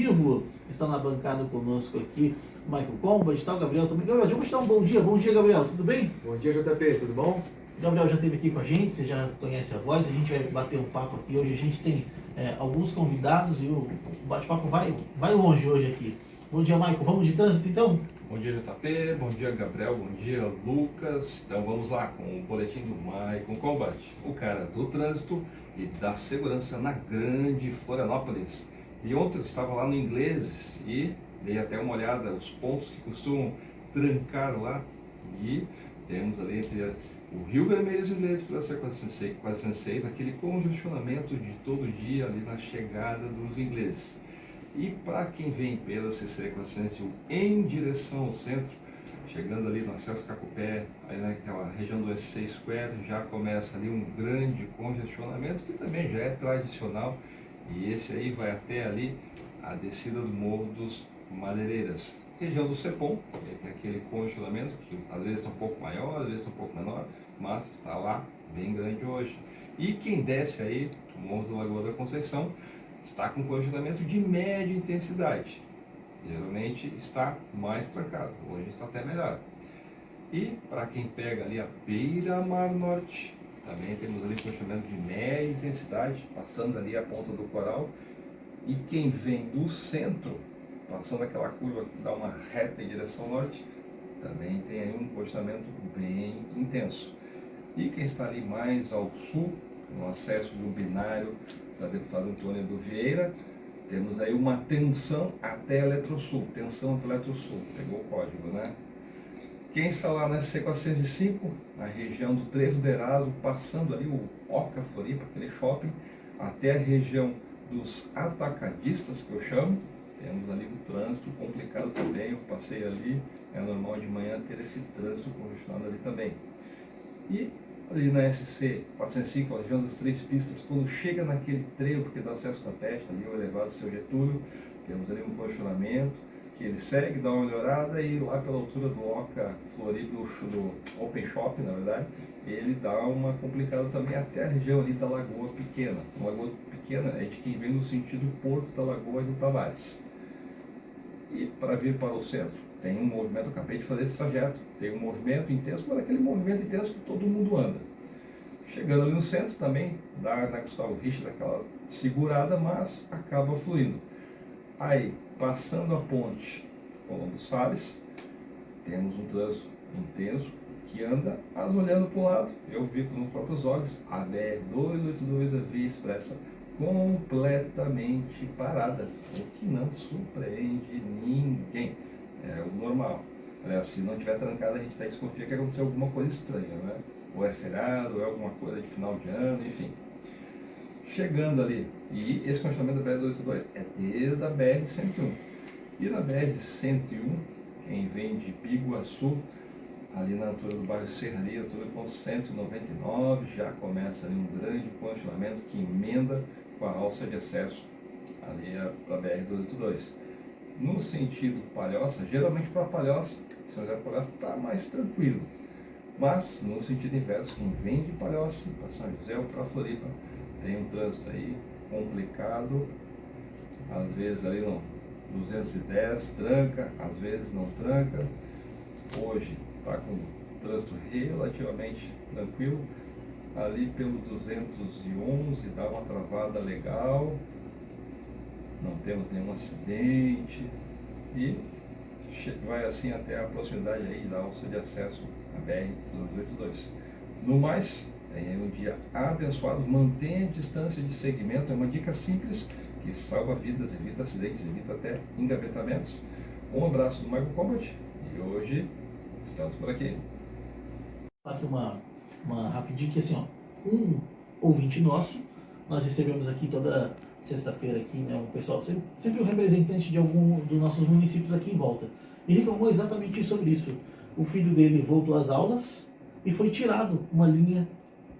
Vivo está na bancada conosco aqui, o Michael Combat, tá? O Gabriel também. Gabriel, deixa eu te dar um bom dia. Bom dia, Gabriel, tudo bem? Bom dia, JP, tudo bom? O Gabriel já esteve aqui com a gente, você já conhece a voz, a gente vai bater um papo aqui. Hoje a gente tem alguns convidados e o bate-papo vai longe hoje aqui. Bom dia, Michael. Vamos de trânsito então? Bom dia, JP. Bom dia, Gabriel. Bom dia, Lucas. Então vamos lá com o boletim do Michael Combat, o cara do trânsito e da segurança na grande Florianópolis. E ontem eu estava lá no Ingleses e dei até uma olhada os pontos que costumam trancar lá. E temos ali entre o Rio Vermelho e os Ingleses pela C406 aquele congestionamento de todo dia ali na chegada dos ingleses. E para quem vem pela CC401 em direção ao centro, chegando ali no acesso Cacupé, aí naquela região do SC Square, já começa ali um grande congestionamento que também já é tradicional. E esse aí vai até ali a descida do Morro dos Madeireiras. Região do Cepom, que tem aquele congestionamento, que às vezes está um pouco maior, às vezes está um pouco menor, mas está lá bem grande hoje. E quem desce aí, o Morro do Lagoa da Conceição, está com congestionamento de média intensidade. Geralmente está mais trancado, hoje está até melhor. E para quem pega ali a Beira-Mar Norte, também temos ali congestionamento de média intensidade, passando ali a Ponta do Coral. E quem vem do centro, passando aquela curva que dá uma reta em direção norte, também tem aí um congestionamento bem intenso. E quem está ali mais ao sul, no acesso do binário da deputada Antônia do Vieira, temos aí uma tensão até Eletrosul, pegou o código, né? Quem está lá na C405, na região do Trevo do Eraso, passando ali o Oca Floripa, aquele shopping, até a região dos atacadistas, que eu chamo, temos ali um trânsito complicado também. Eu passei ali, é normal de manhã ter esse trânsito congestionado ali também. E ali na SC 405, a região das três pistas, quando chega naquele trevo que dá acesso à Peste, ali o elevado Seu Getúlio, temos ali um congestionamento, que ele segue, dá uma melhorada e lá pela altura do Oca Floripa, do Open Shop, na verdade, ele dá uma complicada também até a região ali da Lagoa Pequena. A Lagoa Pequena é de quem vem no sentido Porto da Lagoa e do Tavares. E para vir para o centro, tem um movimento, eu acabei de fazer esse trajeto, tem um movimento intenso, mas aquele movimento intenso que todo mundo anda. Chegando ali no centro também, dá na Gustavo Richa daquela segurada, mas acaba fluindo. Aí, passando a ponte Colombo Salles, temos um trânsito intenso que anda, mas olhando para o lado, eu vi com os próprios olhos, a BR-282, a Via Expressa, completamente parada, o que não surpreende ninguém, é o normal. Se não tiver trancada, a gente até desconfia que aconteceu alguma coisa estranha, né? Ou é feriado, ou é alguma coisa de final de ano, enfim. Chegando ali, e esse congestionamento da BR-282 é desde a BR-101. E na BR-101, quem vem de Piguaçu, ali na altura do bairro Serraria, altura com 199, já começa ali um grande congestionamento que emenda com a alça de acesso ali para a BR-282. No sentido Palhoça, geralmente para Palhoça, São José de Palhoça está mais tranquilo. Mas no sentido inverso, quem vem de Palhoça para São José ou para Floripa, tem um trânsito aí complicado, às vezes ali no 210 tranca, às vezes não tranca. Hoje está com trânsito relativamente tranquilo, ali pelo 211 dá uma travada legal, não temos nenhum acidente e vai assim até a proximidade aí da alça de acesso à BR-282. No mais, tenha um dia abençoado, mantenha a distância de segmento, é uma dica simples que salva vidas, evita acidentes, evita até engavetamentos. Um abraço do Michael Combat e hoje estamos por aqui. Aqui uma rapidinho que assim, ó, um ouvinte nosso, nós recebemos aqui toda sexta-feira aqui, né, um pessoal, sempre um representante de algum dos nossos municípios aqui em volta, e reclamou exatamente sobre isso. O filho dele voltou às aulas e foi tirado uma linha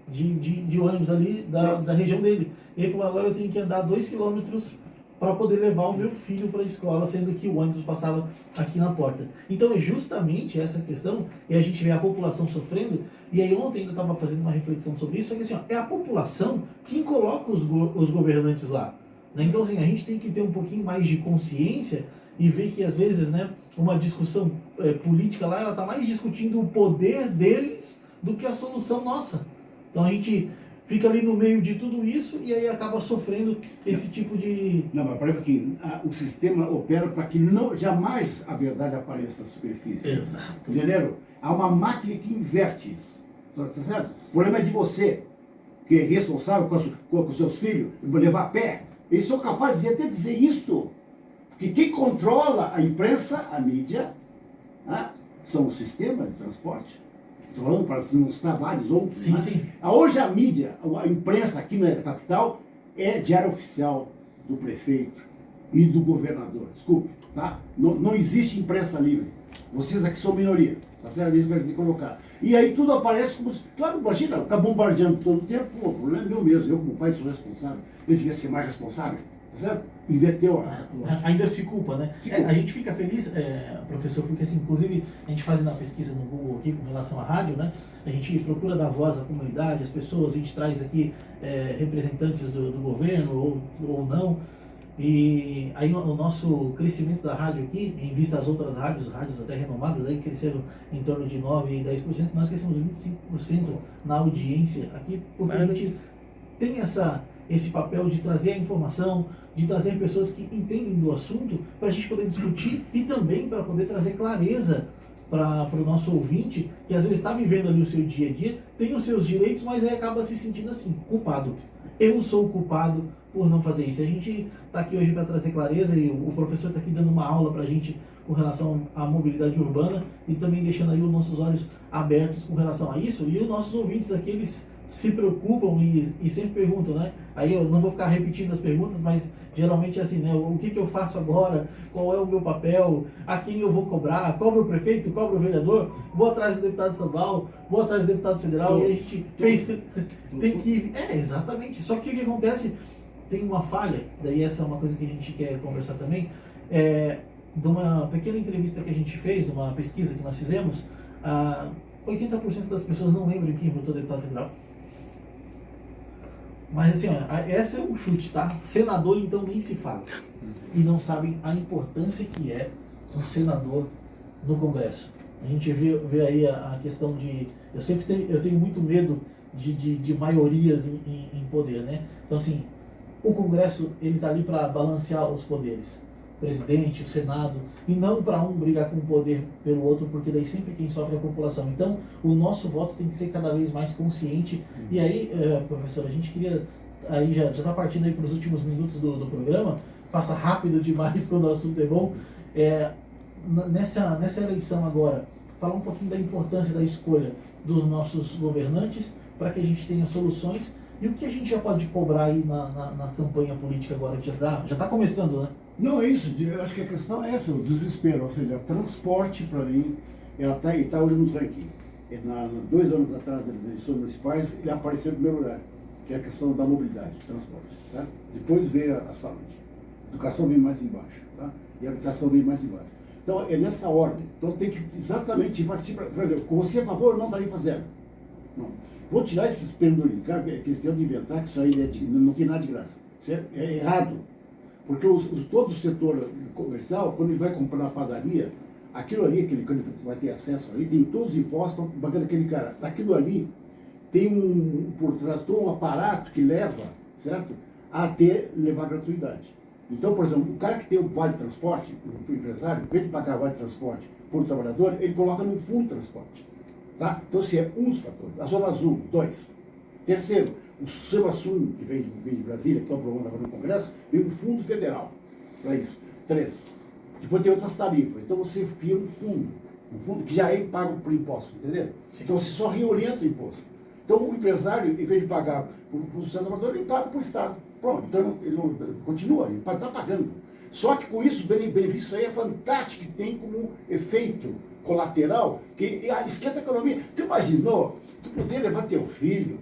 de ônibus ali da região dele. E ele falou, agora eu tenho que andar 2 quilômetros para poder levar o meu filho para a escola, sendo que o ônibus passava aqui na porta. Então é justamente essa questão, e a gente vê a população sofrendo, e aí ontem ainda estava fazendo uma reflexão sobre isso, é que assim, ó, é a população quem coloca os governantes lá. né? Então, assim, a gente tem que ter um pouquinho mais de consciência e ver que, às vezes, né, uma discussão política lá, ela está mais discutindo o poder deles do que a solução nossa. Então, a gente fica ali no meio de tudo isso e aí acaba sofrendo esse tipo de... Não, mas para que o sistema opera para que não, jamais a verdade apareça na superfície. Exato. Entenderam? Há uma máquina que inverte isso. Tá certo? O problema é de você, que é responsável com os seus filhos, levar a pé. Eles são capazes de até dizer isto. Que quem controla a imprensa, a mídia, né, são os sistemas de transporte. Estou falando para não citar vários outros. Sim, né? sim. Hoje a mídia, a imprensa aqui na capital, é diário oficial do prefeito e do governador. Desculpe, tá? Não existe imprensa livre. Vocês aqui são minoria. Tá certo? Isso que eu quero dizer, colocar. E aí tudo aparece como... Claro, imagina, ficar bombardeando todo o tempo. Pô, o problema é meu mesmo. Eu, como pai, sou responsável. Eu devia ser mais responsável. Tá certo? Inverteu a lógica. Ainda se culpa, né? Se culpa. A gente fica feliz, professor, porque assim, inclusive a gente faz uma pesquisa no Google aqui com relação à rádio, né? A gente procura dar voz à comunidade, às pessoas, a gente traz aqui representantes do governo ou não. E aí o nosso crescimento da rádio aqui, em vista das outras rádios até renomadas, aí cresceram em torno de 9% e 10%, nós crescemos 25% na audiência aqui, porque a gente tem esse papel de trazer a informação, de trazer pessoas que entendem do assunto, para a gente poder discutir e também para poder trazer clareza para o nosso ouvinte, que às vezes está vivendo ali o seu dia a dia, tem os seus direitos, mas aí acaba se sentindo assim, culpado. Eu sou o culpado por não fazer isso. A gente está aqui hoje para trazer clareza e o professor está aqui dando uma aula para a gente com relação à mobilidade urbana e também deixando aí os nossos olhos abertos com relação a isso. E os nossos ouvintes aqui, eles se preocupam e sempre perguntam, né? Aí eu não vou ficar repetindo as perguntas, mas geralmente é assim, né? O que eu faço agora? Qual é o meu papel? A quem eu vou cobrar? Cobro o prefeito? Cobro o vereador? Vou atrás do deputado estadual? Vou atrás do deputado federal? E a gente tem que... exatamente. Só que o que acontece? Tem uma falha, daí essa é uma coisa que a gente quer conversar também, de uma pequena entrevista que a gente fez, de uma pesquisa que nós fizemos, 80% das pessoas não lembram quem votou deputado federal. Mas assim, essa é um chute, tá? Senador, então, nem se fala. E não sabem a importância que é um senador no Congresso. A gente vê aí a questão de... Eu tenho muito medo de maiorias em poder, né? Então, assim, o Congresso, ele tá ali para balancear os poderes. O presidente, o Senado, e não para um brigar com o poder pelo outro, porque daí sempre quem sofre é a população. Então, o nosso voto tem que ser cada vez mais consciente. E aí, professor, a gente queria, aí já está partindo aí para os últimos minutos do programa, passa rápido demais quando o assunto é bom. Nessa eleição agora, falar um pouquinho da importância da escolha dos nossos governantes para que a gente tenha soluções. E o que a gente já pode cobrar aí na campanha política agora, que já está começando, né? Não, é isso. Eu acho que a questão é essa, o desespero. Ou seja, transporte, para mim, ela está hoje no ranking. 2 anos atrás das eleições municipais, ele apareceu em primeiro lugar, que é a questão da mobilidade, transporte. Certo? Depois veio a saúde. A educação vem mais embaixo. Tá? E a habitação vem mais embaixo. Então, é nessa ordem. Então, tem que exatamente partir para... Por exemplo, você é a favor ou não tarifa zero? Não. Vou tirar esses penduricários, que é questão de inventar que isso aí não tem nada de graça. Isso é errado. Porque todo o setor comercial, quando ele vai comprar na padaria, aquilo ali, quando ele vai ter acesso ali, tem todos os impostos para pagar daquele cara. Aquilo ali tem por trás todo um aparato que leva, certo? Até levar gratuidade. Então, por exemplo, o cara que tem o vale transporte, o empresário, em vez de pagar vale transporte por trabalhador, ele coloca num fundo de transporte. Tá? Então, esse é um dos fatores. A Zona Azul, 2. Terceiro, o SEMASUM, que vem de Brasília, que está aprovando agora no Congresso, vem um fundo federal para isso. 3. Depois tem outras tarifas. Então, você cria um fundo que já é pago por imposto, entendeu? Sim. Então, você só reorienta o imposto. Então, o empresário, em vez de pagar para o trabalhador, ele paga para o Estado. Pronto, então ele não continua, ele está pagando. Só que com isso, o benefício aí é fantástico, que tem como efeito colateral, que esquenta a economia. Tu imaginou, tu poder levar teu filho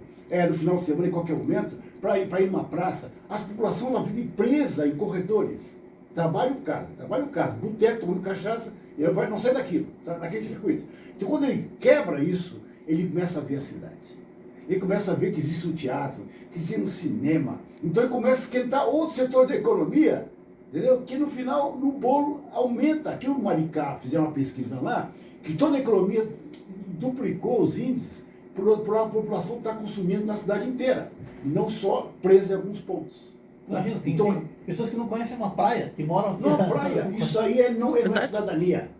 no final de semana, em qualquer momento, para ir numa praça, a população ela vive presa em corredores. Trabalha o casa, boteco, tomando cachaça, ele não sai daquilo, tá naquele circuito. Então quando ele quebra isso, ele começa a ver a cidade. Ele começa a ver que existe um teatro, que existe um cinema, Então ele começa a esquentar outro setor da economia, entendeu? Que no final, no bolo, aumenta. Aqui o Maricá fizeram uma pesquisa lá, que toda a economia duplicou os índices por a população que está consumindo na cidade inteira, e não só presa em alguns pontos. Imagina, tem, Então, tem pessoas que não conhecem uma praia, que moram aqui. não, praia, isso aí não é cidadania.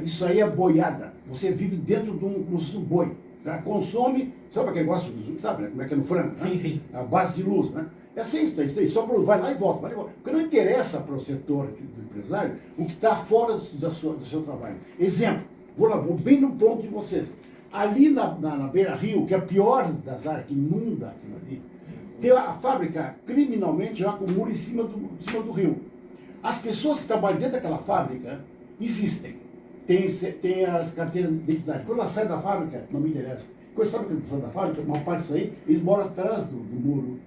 Isso aí é boiada. Você vive dentro de um boi. Tá? Consome, sabe aquele negócio, sabe, né? Como é que é no frango? Né? Sim, sim. A base de luz, né? É assim, isso daí, só vai lá e volta, vai lá e volta. Porque não interessa para o setor do empresário o que está fora do seu trabalho. Exemplo, vou bem no ponto de vocês. Ali na Beira-Rio, que é a pior das áreas, que inunda aquilo ali, tem a fábrica criminalmente já com o muro em cima do rio. As pessoas que trabalham dentro daquela fábrica existem. Tem as carteiras de identidade. Quando ela sai da fábrica, não me interessa. Quando sabe que eles sai da fábrica, uma parte disso aí, eles moram atrás do muro.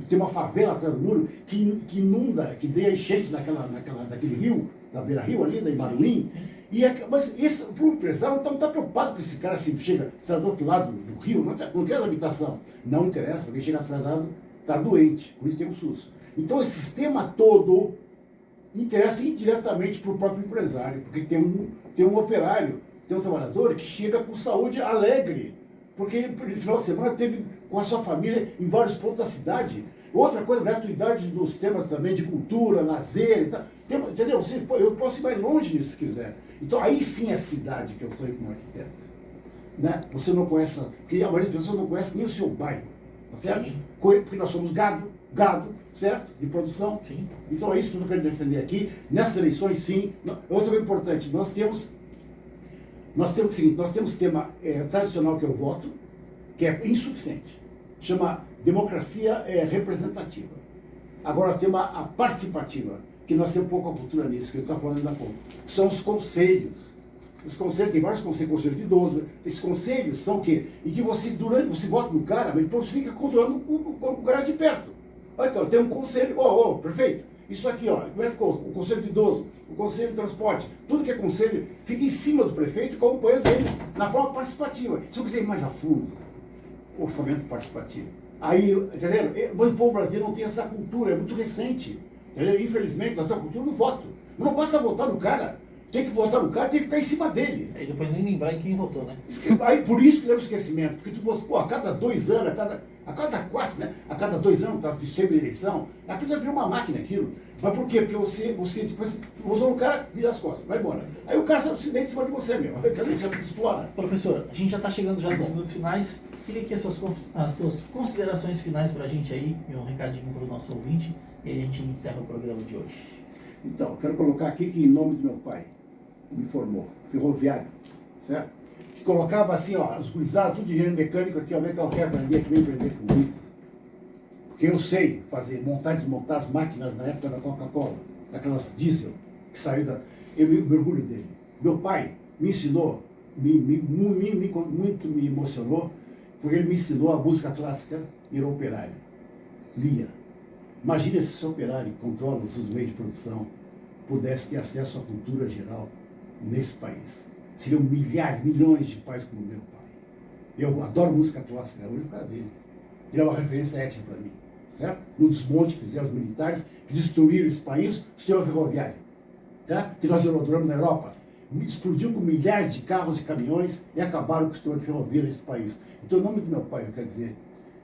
Tem uma favela atrás do muro que inunda, que dê enchente naquele rio, da Beira-Rio ali, da Ibaruim. Mas o empresário não está preocupado com esse cara assim, chega, está do outro lado do rio, não quer habitação. Não interessa, alguém chega atrasado, está doente, por isso tem o SUS. Então esse sistema todo interessa indiretamente para o próprio empresário, porque tem um operário, tem um trabalhador que chega com saúde alegre, porque no final de semana teve com a sua família em vários pontos da cidade. Outra coisa, gratuidade dos temas também de cultura, lazer e tal. Entendeu? Eu posso ir mais longe nisso se quiser. Então aí sim é cidade que eu sou como arquiteto. Né? Você não conhece, porque a maioria das pessoas não conhece nem o seu bairro, tá certo? Sim. Porque nós somos gado, certo? De produção. Sim. Então é isso que eu quero defender aqui. Nessas eleições, sim. Outra coisa importante, nós temos o seguinte, nós temos tema tradicional que é o voto, que é insuficiente. Chama democracia representativa. Agora nós temos a participativa, que nós temos pouca cultura nisso, que eu estou falando ainda há pouco. São os conselhos. Os conselhos, tem vários conselhos, conselho de idoso. Esses conselhos são o quê? Em que você vota no cara, mas depois você fica controlando o cara de perto. Olha aqui, ó, tem um conselho, perfeito. Isso aqui, ó, como é que ficou? O conselho de idoso, o conselho de transporte, tudo que é conselho fica em cima do prefeito com o apoio dele, na forma participativa. Se eu quiser ir mais a fundo, orçamento participativo. Aí, entendeu? Mas o povo brasileiro não tem essa cultura, é muito recente. Entendeu? Infelizmente, nós temos a cultura do voto. Mas não basta votar no cara. Tem que votar no cara, tem que ficar em cima dele. E depois nem lembrar em quem votou, né? Aí, por isso que leva o esquecimento. Porque tu fosse, a cada 2 anos, a cada 4, né? A cada 2 anos, tá sempre eleição, a pessoa vira uma máquina aquilo. Mas por quê? Porque você votou no cara, vira as costas, vai embora. Aí o cara se deita em cima de você, meu. Cadê você explora? Professor, a gente já está chegando já nos minutos finais. Queria que as suas considerações finais para a gente aí, um recadinho para o nosso ouvinte, e aí a gente encerra o programa de hoje. Então, eu quero colocar aqui que em nome do meu pai, me formou, ferroviário, certo? Que colocava assim, ó, os gurizados, tudo de engenheiro mecânico aqui, ó, vem que eu quero aprender, que vem aprender comigo. Porque eu sei fazer, montar e desmontar as máquinas na época da Coca-Cola, daquelas diesel, que saiu da... Eu me orgulho dele. Meu pai me ensinou, muito me emocionou, porque ele me ensinou a música clássica e era operário. Lia. Imagina se esse operário que controla os meios de produção pudesse ter acesso à cultura geral nesse país. Seriam milhares, milhões de pais como meu pai. Eu adoro música clássica, hoje por causa dele. Ele é uma referência ética para mim, certo? No desmonte que fizeram os militares, que destruíram esse país, o sistema ferroviário, tá? Que nós adoramos na Europa. Explodiu com milhares de carros e caminhões e acabaram com o sistema ferroviário nesse país. Então, em nome do meu pai, eu quero dizer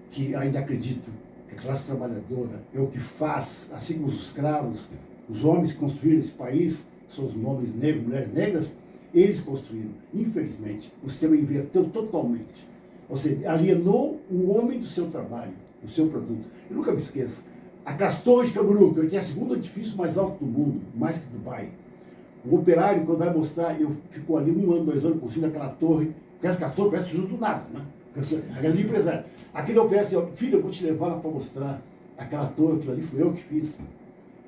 que ainda acredito que a classe trabalhadora é o que faz, assim como os escravos, os homens que construíram esse país, são os homens negros, mulheres negras, eles construíram. Infelizmente, o sistema inverteu totalmente. Ou seja, alienou o homem do seu trabalho, do seu produto. Eu nunca me esqueço. A Castor de Camboriú, que é o segundo edifício mais alto do mundo, mais que Dubai. O operário, quando vai mostrar, eu fico ali 1 ano, 2 anos, construindo aquela torre, porque aquela torre parece junto do nada, né? Aquele empresário. Aquele operário assim, ó, filho, eu vou te levar lá para mostrar aquela torre, aquilo ali foi eu que fiz.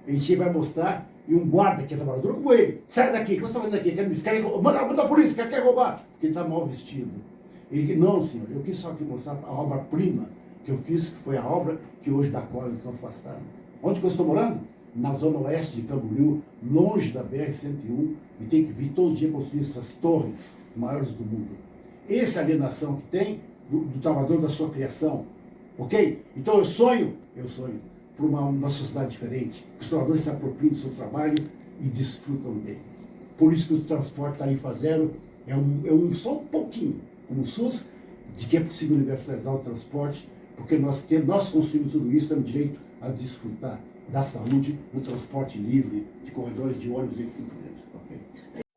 A gente vai mostrar, e um guarda que é trabalhador como ele, sai daqui, o que você está fazendo aqui? Manda a polícia, quer roubar, porque ele está mal vestido. Ele, não, senhor, eu quis só aqui mostrar a obra-prima que eu fiz, que foi a obra que hoje da qual eu estou afastado. Onde que eu estou morando? Na zona oeste de Camboriú, longe da BR-101, e tem que vir todo dia construir essas torres maiores do mundo. Essa alienação que tem do trabalhador da sua criação, Ok? Então eu sonho por uma sociedade diferente, que os trabalhadores se apropriem do seu trabalho e desfrutam dele. Por isso que o transporte tarifa zero só um pouquinho, como o SUS, de que é possível universalizar o transporte, porque nós construímos tudo isso, temos direito a desfrutar da saúde, do transporte livre, de corredores de ônibus e assim por diante. Okay?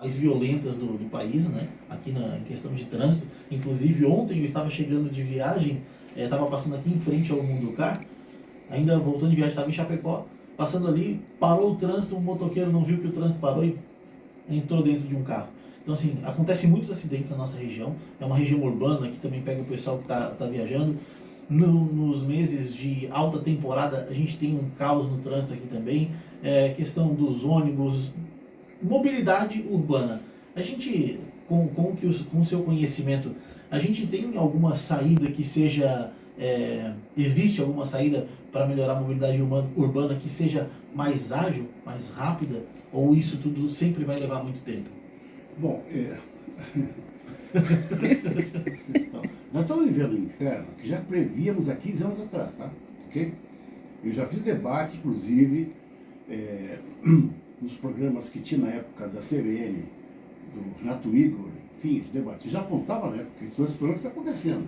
Mais violentas do país, né? Aqui em questão de trânsito. Inclusive ontem eu estava chegando de viagem, estava passando aqui em frente ao Munducar, ainda voltando de viagem, estava em Chapecó, passando ali, parou o trânsito, um motoqueiro não viu que o trânsito parou e entrou dentro de um carro. Então assim, acontecem muitos acidentes na nossa região, é uma região urbana que também pega o pessoal que está viajando. Nos meses de alta temporada a gente tem um caos no trânsito aqui também, questão dos ônibus, mobilidade urbana. A gente, com o seu conhecimento, a gente tem alguma saída que seja, existe alguma saída para melhorar a mobilidade urbana que seja mais ágil, mais rápida, ou isso tudo sempre vai levar muito tempo? Bom, nós estamos vivendo um inferno que já prevíamos há 15 anos atrás, tá? Ok? Eu já fiz debate, inclusive, nos programas que tinha na época da CBN, do Renato Igor, enfim, de debate. Já apontava na época que todos os problemas que está acontecendo.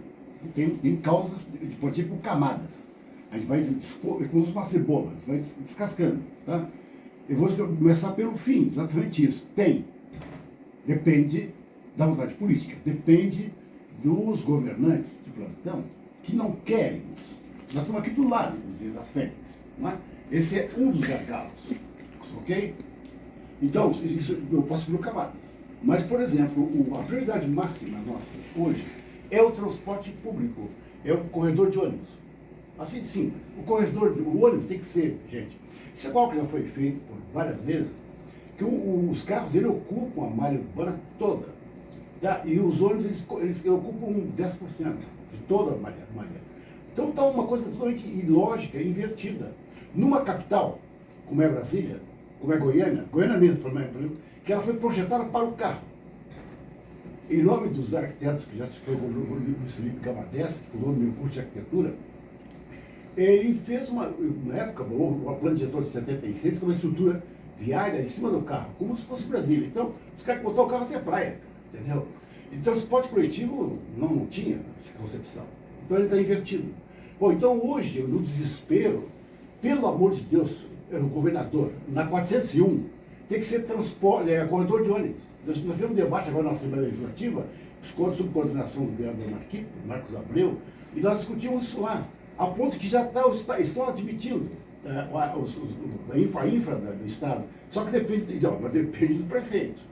Tem causas, pode ser por camadas. A gente vai, como uma cebola, a gente vai descascando, tá? Eu vou começar pelo fim, exatamente isso. Depende da vontade política, depende dos governantes de plantão que não querem isso. Nós estamos aqui do lado, inclusive, da Fênix. Não é? Esse é um dos gargalos, ok? Então, isso eu posso por camadas. Mas, por exemplo, a prioridade máxima nossa hoje é o transporte público, é o corredor de ônibus. Assim de simples. O ônibus tem que ser, gente, isso é algo que já foi feito por várias vezes, que os carros ele ocupam a malha urbana toda. Tá? E os ônibus eles ocupam 10% de toda a malha. Então está uma coisa totalmente ilógica, invertida. Numa capital, como é Brasília, como é Goiânia mesmo, por exemplo, que ela foi projetada para o carro. Em nome dos arquitetos, que já se foi o Luiz Felipe Gamadés, que fundou o meu curso de arquitetura, ele fez na época, o plano diretor de 76, com uma estrutura viária em cima do carro, como se fosse Brasília. Então, os caras botaram o carro até a praia, entendeu? E transporte coletivo não tinha essa concepção. Então ele está invertido. Bom, então hoje, no desespero, pelo amor de Deus, o governador, na 401, tem que ser corredor de ônibus. Nós tivemos um debate agora na Assembleia Legislativa, sob coordenação do vereador Marcos Abreu, e nós discutimos isso lá, a ponto que já estão admitindo a infra do Estado, só que depende do prefeito,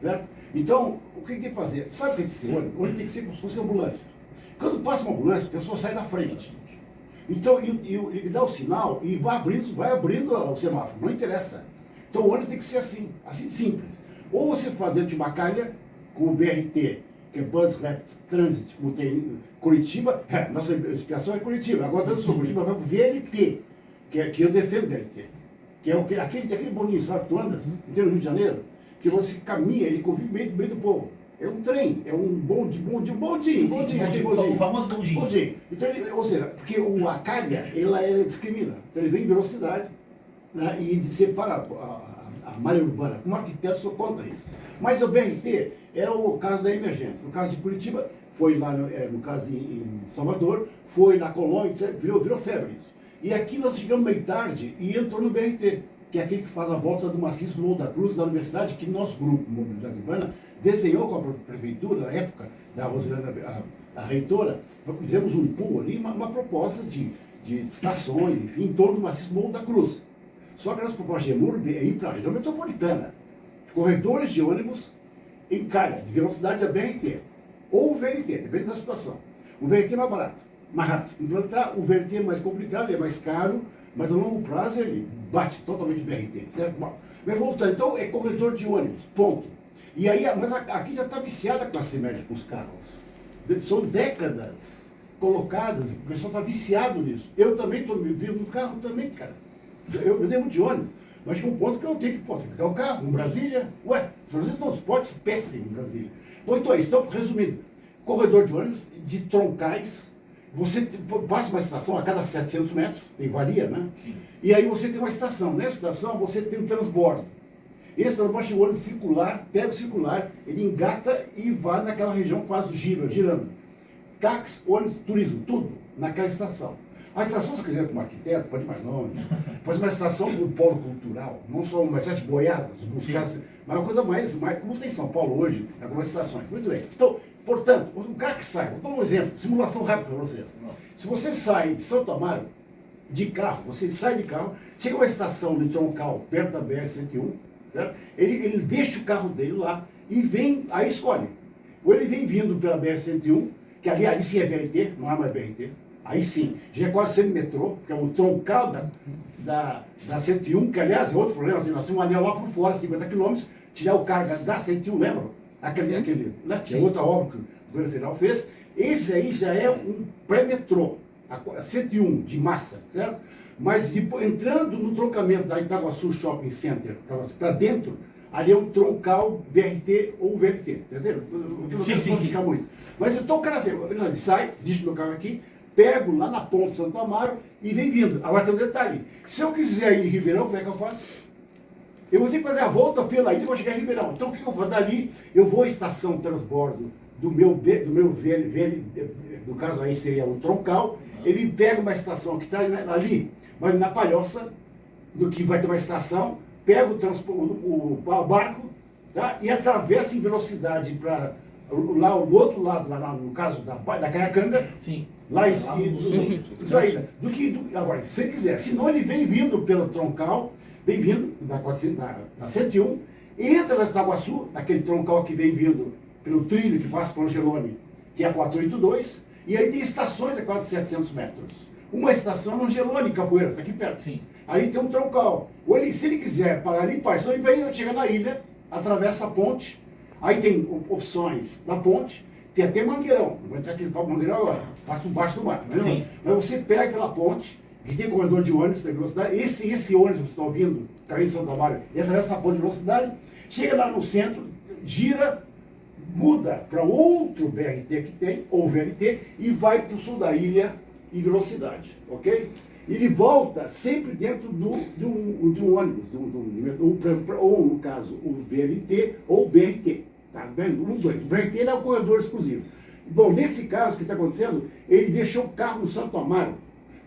certo? Então, o que tem que fazer? Sabe o que tem que ser ônibus? Ônibus tem que ser como se fosse ambulância. Quando passa uma ambulância, a pessoa sai da frente. Então, ele dá o sinal e vai abrindo o semáforo, não interessa. Então, o ônibus tem que ser assim simples. Ou você faz dentro de uma calha, com o BRT, que é Bus Rapid Transit, como tem em Curitiba, nossa expiação é Curitiba. Agora, dentro do Curitiba, vai para o VLT, que eu defendo o VLT, que é aquele boninho, sabe, tu anda, no Rio de Janeiro, que você caminha, ele convive no meio do povo. É um trem, é um bondinho. O famoso bondinho. Então, ou seja, porque a calha, ela discrimina. Então, ele vem em velocidade, né, e separa a malha urbana. Como arquiteto, sou contra isso. Mas o BRT era o caso da emergência. No caso de Curitiba, foi lá, no caso em Salvador, foi na Colômbia, etc. Virou febre isso. E aqui nós chegamos meio tarde e entrou no BRT, que é aquele que faz a volta do maciço do Morro da Cruz, da universidade, que nosso grupo, Mobilidade Urbana, desenhou com a prefeitura, na época da Rosilana, a reitora, fizemos um pool ali, uma proposta de estações, enfim, em torno do maciço do Morro da Cruz. Só que a nossa proposta de EMURB é ir para a região metropolitana, corredores de ônibus em calha, de velocidade da BRT, ou o VLT, depende da situação. O VLT é mais barato, mais rápido. Implantar o VLT é mais complicado, é mais caro, mas a longo prazo ele bate totalmente o BRT, certo? Bom, mas voltando, então é corredor de ônibus, ponto. E aí, mas aqui já está viciada a classe média com os carros. São décadas colocadas, o pessoal está viciado nisso. Eu também estou vivendo no carro também, cara. Eu dei muito de ônibus, mas tem um ponto que eu tenho que pegar o carro, em Brasília. Ué, Brasília tem transportes péssimos em Brasília. Bom, então é isso. Então, resumindo, corredor de ônibus de troncais, você passa uma estação a cada 700 metros, varia, né? Sim. E aí você tem uma estação. Nessa estação você tem um transbordo. Esse transbordo chegou no circular, pega o circular, ele engata e vai naquela região que faz o giro, girando. Táxi, ônibus, turismo, tudo naquela estação. A estação, se quiser como arquiteto, pode ir mais longe. Faz uma estação com polo cultural, não só uma espécie de boiadas, mas uma coisa mais como tem em São Paulo hoje, algumas estações. Muito bem. Então, portanto, o cara que sai, vou dar um exemplo, simulação rápida para vocês. Se você sai de Santo Amaro, de carro, você sai de carro, chega a uma estação de troncal perto da BR-101, certo? Ele deixa o carro dele lá e vem, aí escolhe. Ou ele vem vindo pela BR-101, que ali sim é VLT, não é mais BRT. Aí sim, já é quase sendo metrô, que é o troncal da 101, que aliás é outro problema, nós temos um anel lá por fora, 50 quilômetros, tirar o carga da 101, lembra? Aquele né? Que é outra obra que o governo federal fez. Esse aí já é um pré-metrô, a 101 de massa, certo? Mas depois, entrando no troncamento da Itaguaçu Shopping Center para dentro, ali é um troncal BRT ou VLT, entendeu? Não vou ficar muito. Mas então o cara assim, ele sai, deixa o meu carro aqui, pego lá na ponta de Santo Amaro e vem vindo. Agora tem um detalhe. Se eu quiser ir em Ribeirão, como é que eu faço? Eu vou ter que fazer a volta pela ilha e vou chegar em Ribeirão. Então o que eu vou dali? Eu vou à estação de transbordo do meu VL, no caso aí seria o troncal, ele pega uma estação que está ali, mas na Palhoça, do que vai ter uma estação, pega o barco, tá? E atravessa em velocidade para lá do outro lado, lá no caso da Caiacanga. Sim. Lá no sul. Agora, se você quiser, senão ele vem vindo pelo troncal, vem vindo da 101, entra na Itaguaçu, naquele troncal que vem vindo pelo trilho que passa para o Angelone, que é a 482, e aí tem estações a quase 700 metros. Uma estação no Angelone, Capoeira, está aqui perto. Sim. Aí tem um troncal. Ou ele, se ele quiser parar ali, então ele vem, chega na ilha, atravessa a ponte, aí tem opções da ponte, tem até Mangueirão, não vou entrar aqui no Mangueirão agora, passa por baixo do mar. Mas você pega pela ponte, que tem corredor de ônibus, tem velocidade, esse ônibus que você está ouvindo, caindo de São Paulo, e atravessa a ponte de velocidade, chega lá no centro, gira, muda para outro BRT que tem, ou VLT, e vai para o sul da ilha em velocidade, ok? Ele volta sempre dentro de um ônibus, ou no caso, o VLT ou o BRT. Tá vendo? Um dos dois. O BRT é o corredor exclusivo. Bom, nesse caso, o que está acontecendo, ele deixou o carro no Santo Amaro.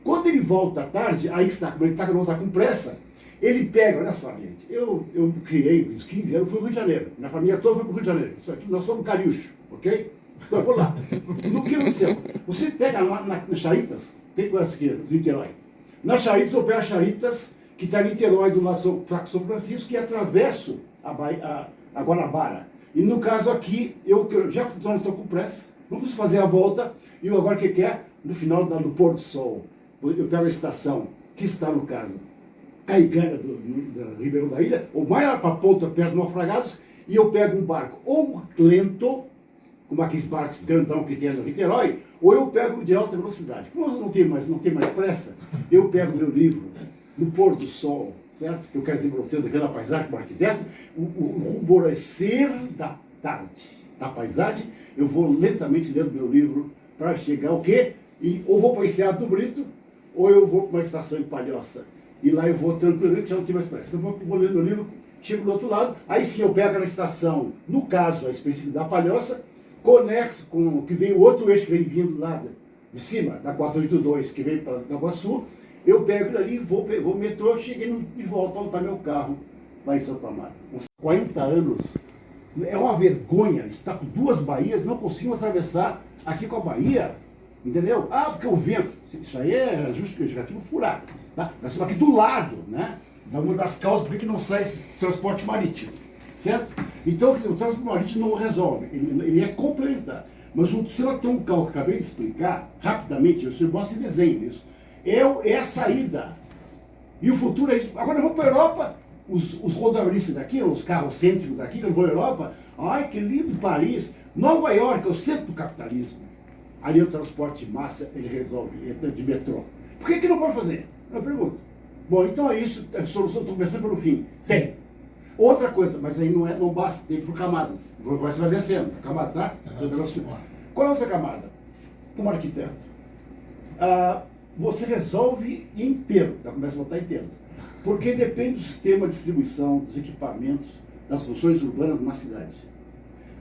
Quando ele volta à tarde, aí está, como ele está com pressa, ele pega, olha só, gente, eu criei, uns 15 anos, fui ao Rio de Janeiro. Minha família toda foi para o Rio de Janeiro. Isso aqui, nós somos Cariúcho, ok? Então eu vou lá. No que aconteceu? Você pega lá na Charitas, tem coisa aqui, do Niterói. Na Charitas, eu pego a Charitas, que está em Niterói, do lado do São Francisco, e atravesso a Guanabara. E no caso aqui, eu já estou com pressa, não preciso fazer a volta, e agora o que é? No final do pôr do sol, eu pego a estação, que está no caso, Caicanga, do Ribeirão da Ilha, ou mais lá para a ponta, perto do Naufragados, e eu pego um barco ou lento, como aqueles barcos grandão que tem no Niterói, ou eu pego de alta velocidade. Como eu não tenho mais pressa, eu pego meu livro, No Pôr do Sol, certo? Que eu quero dizer para você, eu defendo a paisagem como arquiteto, o ruborecer da tarde, da paisagem, eu vou lentamente lendo meu livro para chegar o quê? Ou vou para o Enseado do Brito, ou eu vou para uma estação em Palhoça. E lá eu vou tranquilamente, já não tenho mais pressa. Então eu vou lendo meu livro, chego do outro lado, aí sim eu pego aquela estação, no caso, a específica da Palhoça, conecto com o que vem o outro eixo que vem vindo lá de cima, da 482, que vem para Itaguaçu, eu pego ele ali, vou metrô, cheguei e volto a montar meu carro lá em Santo Amaro. Uns 40 anos, é uma vergonha estar com duas baías, não consigo atravessar aqui com a Bahia, entendeu? Ah, porque o vento, isso aí é justificativo furado, tá? Nós estamos aqui do lado, né? Da uma das causas por que não sai esse transporte marítimo, certo? Então, o transporte marítimo não resolve, ele é complementar. Mas o senhor tem um carro que eu acabei de explicar, rapidamente, o senhor mostra e desenho isso. É a saída. E o futuro é isso. Agora eu vou para a Europa, os rodoviários daqui, os carros cêntricos daqui, eu vou à Europa, ai que lindo Paris, Nova York é o centro do capitalismo. Ali o transporte de massa, ele resolve, de metrô. Por que não pode fazer? Eu pergunto. Bom, então é isso, a solução, estou começando pelo fim. Tem. Outra coisa, mas aí não basta, tem por camadas. Você vai descendo, camadas, tá? Qual é a outra camada? Como arquiteto, você resolve em termos, começa a botar em termos. Porque depende do sistema de distribuição, dos equipamentos, das funções urbanas de uma cidade.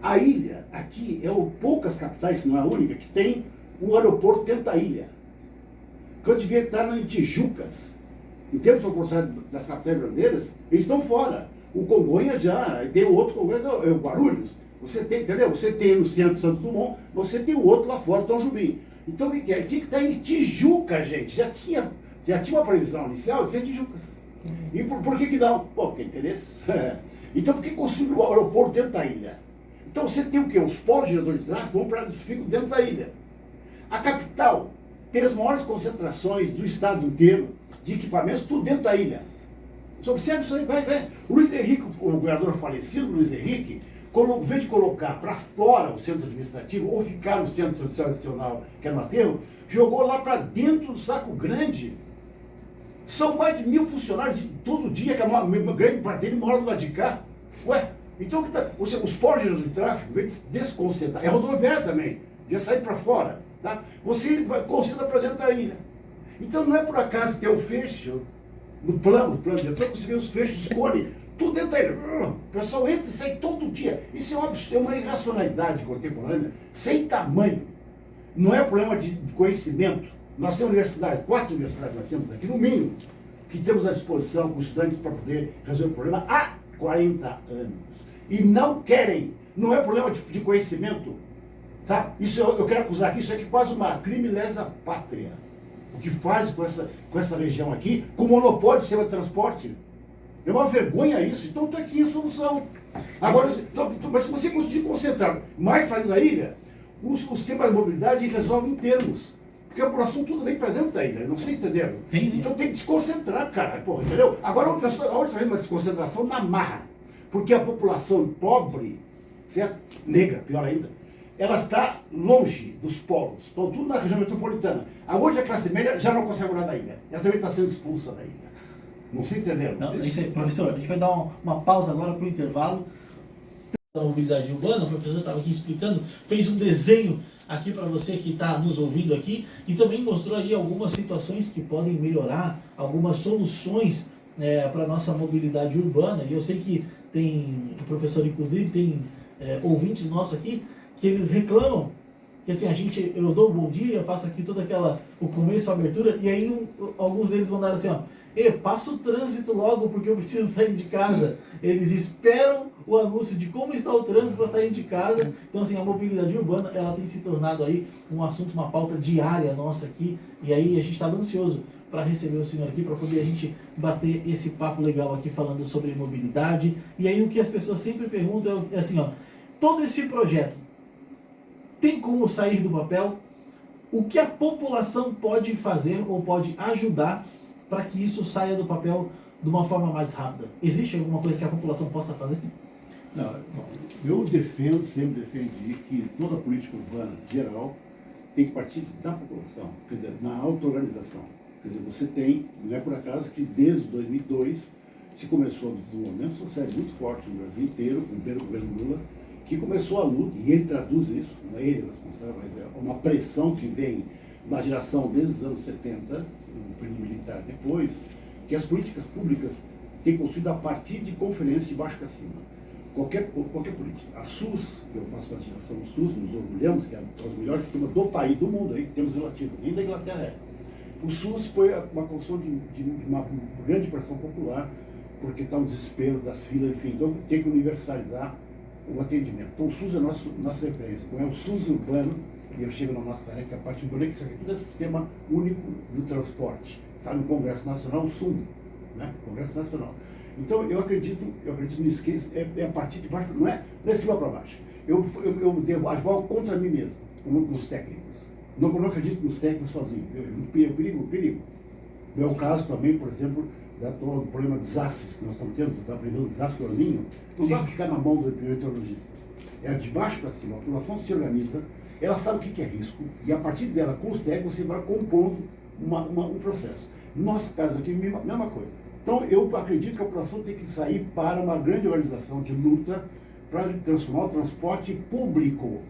A ilha, aqui, poucas capitais, não é a única, que tem um aeroporto dentro da ilha. Quando devia estar em Tijucas, em termos proporcionais das capitais brasileiras, eles estão fora. O Congonhas já, tem o outro Congonhas, é o Guarulhos. Você tem, entendeu? Você tem no centro Santos Dumont, você tem o outro lá fora, Tom Jobim. Então o que é? Tinha que estar em Tijuca, gente. Já tinha uma previsão inicial de ser Tijucas. E por que não? Pô, porque é interesse. Então por que construir o aeroporto dentro da ilha? Então você tem o quê? Os polos geradores de tráfego ficam dentro da ilha. A capital tem as maiores concentrações do estado inteiro de equipamentos, tudo dentro da ilha. Você observa isso aí, vai. O Luiz Henrique, o governador falecido, Luiz Henrique, em vez de colocar para fora o centro administrativo ou ficar no centro tradicional, que era no aterro, jogou lá para dentro do Saco Grande. São mais de 1.000 funcionários todo dia, que a grande parte dele mora do lado de cá. Ué, então os polos de tráfego, em vez de desconcentrar, é rodoviária também, já sair para fora, tá? Você concentra para dentro da ilha. Então não é por acaso que tem o fecho, no plano diretor, você vê os fechos de cone, tudo dentro da ilha. O pessoal entra e sai todo dia. Isso é uma irracionalidade contemporânea sem tamanho. Não é problema de conhecimento. Nós temos universidade, 4 universidades nós temos aqui, no mínimo, que temos à disposição com estudantes para poder resolver o problema há 40 anos. E não querem. Não é problema de conhecimento. Tá? Isso eu quero acusar aqui, isso é quase uma crime lesa pátria. O que faz com essa região aqui, com o monopólio do sistema de transporte. É uma vergonha isso. Então está aqui a solução. Agora, mas se você conseguir concentrar mais para dentro da ilha, o sistema de mobilidade resolve em termos. Porque a população tudo vem para dentro da ilha, não sei entender. Sim. Então tem que desconcentrar, cara, porra, entendeu? Agora a pessoa faz uma desconcentração na marra. Porque a população pobre, certo? Negra, pior ainda, ela está longe dos polos. Estão tudo na região metropolitana. Hoje a classe média já não consegue morar na ilha. Ela também está sendo expulsa da ilha. Não sei entender. Não, isso aí, professor, a gente vai dar uma pausa agora para o intervalo. Da mobilidade urbana, o professor estava aqui explicando, fez um desenho aqui para você que está nos ouvindo aqui e também mostrou aí algumas situações que podem melhorar, algumas soluções para a nossa mobilidade urbana. E eu sei que tem, o professor inclusive tem ouvintes nossos aqui que eles reclamam que assim, eu dou um bom dia, faço aqui toda o começo, a abertura, e aí alguns deles vão dar assim, ó, passa o trânsito logo porque eu preciso sair de casa. Eles esperam o anúncio de como está o trânsito para sair de casa. Então assim, a mobilidade urbana, ela tem se tornado aí um assunto, uma pauta diária nossa aqui, e aí a gente estava ansioso para receber o senhor aqui, para poder a gente bater esse papo legal aqui falando sobre mobilidade. E aí o que as pessoas sempre perguntam é assim, ó, todo esse projeto tem como sair do papel? O que a população pode fazer ou pode ajudar para que isso saia do papel de uma forma mais rápida? Existe alguma coisa que a população possa fazer? Não, eu sempre defendi que toda a política urbana geral tem que partir da população, quer dizer, na auto-organização. Quer dizer, você tem, não é por acaso que desde 2002 se começou um desenvolvimento social muito forte no Brasil inteiro, com o primeiro governo Lula, que começou a luta, e ele traduz isso, não é ele o responsável, mas é uma pressão que vem na geração desde os anos 70, no período militar depois, que as políticas públicas têm construído a partir de conferências de baixo para cima. Qualquer política. A SUS, que eu faço parte da geração do SUS, nos orgulhamos, que é o melhor sistema do país, do mundo, em termos relativos, nem da Inglaterra é. O SUS foi uma construção de uma grande pressão popular, porque está um desespero das filas, enfim, então tem que universalizar o atendimento. Então o SUS é nossa referência. Então é o SUS urbano, e eu chego na nossa área, que é a parte urbana, que isso aqui tudo é sistema único do transporte. Está no Congresso Nacional, o SUM, né? Congresso Nacional. Então eu acredito nisso, que é a partir de baixo, não é de cima para baixo. Eu advogo contra mim mesmo, como os técnicos. Não acredito nos técnicos sozinhos. Perigo. Meu caso também, por exemplo, do problema de desastres que nós estamos tendo, da previsão de desastre que é o Ninho, não dá para ficar na mão do meteorologista. É de baixo para cima. A população se organiza, ela sabe o que é risco, e a partir dela, com os técnicos, você vai compondo um processo. No nosso caso aqui, mesma coisa. Então, eu acredito que a população tem que sair para uma grande organização de luta para transformar o transporte público.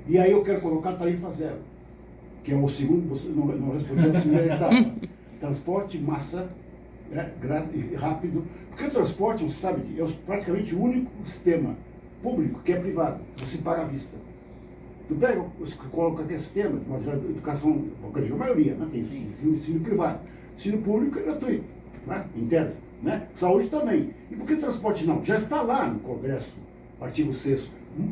E aí eu quero colocar tarifa zero. que é o segundo, você não respondeu a segunda etapa. Transporte, massa, né, e rápido. Porque o transporte, você sabe, é praticamente o único sistema público que é privado. Você paga à vista. Tu pega, coloca aquele sistema, de educação, a maioria, né, tem ensino privado. Ensino público é gratuito, né, em tese. Né? Saúde também. E por que transporte não? Já está lá no Congresso, artigo 6º.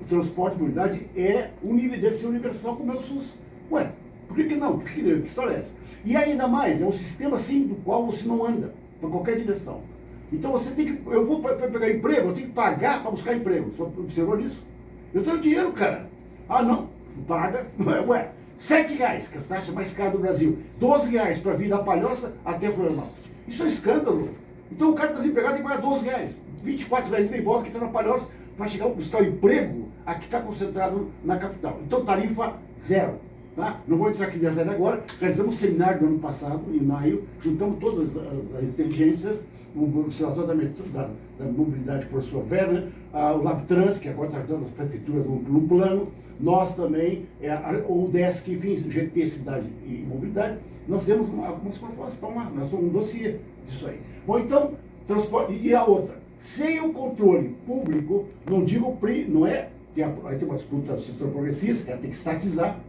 Transporte e mobilidade deve ser universal como é o SUS. Ué, por que não? Que história é essa? E ainda mais, é um sistema assim do qual você não anda, para qualquer direção. Então você tem que, eu vou para pegar emprego, eu tenho que pagar para buscar emprego. Você observou isso? Eu tenho dinheiro, cara. Ah, não paga. Ué, R$7, que é a taxa mais cara do Brasil. R$12 para vir da Palhoça até Florianópolis. Isso é um escândalo. Então o cara está desempregado e paga R$12. R$24 e volta que está na Palhoça para chegar a buscar o emprego aqui está concentrado na capital. Então tarifa zero. Tá? Não vou entrar aqui dentro agora. Realizamos um seminário no ano passado, em maio, juntamos todas as inteligências, o Observatório da Mobilidade, o professor Werner, o LabTrans, que agora está dando as prefeituras num plano, nós também, o UDESC, enfim, o GT Cidade e Mobilidade, nós temos algumas propostas, estão lá, nós temos um dossiê disso aí. Bom, então, transporte, e a outra, sem o controle público, não digo não é, aí tem uma disputa do setor progressista, que ela tem que estatizar,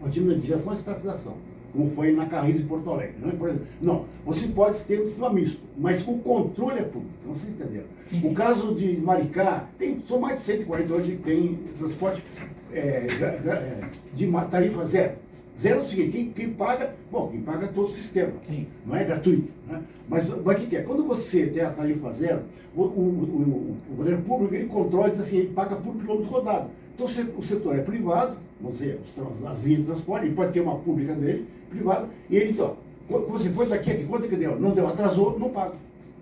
o time de legislação é estatização, como foi na Carris em Porto Alegre. Não, por exemplo, não, você pode ter um sistema misto, mas o controle é público, não se entenderam. O caso de Maricá, são mais de 140 hoje que tem transporte de tarifa zero. Zero é o seguinte, quem paga é todo o sistema, sim, não é gratuito. Né? Mas o que é? Quando você tem a tarifa zero, o poder público ele controla, diz assim, ele paga por quilômetro rodado. Então o setor é privado, vamos dizer, as linhas de transporte, ele pode ter uma pública dele, privada, e ele, então, você foi daqui aqui, quanto é que deu? Não deu, atrasou, não paga.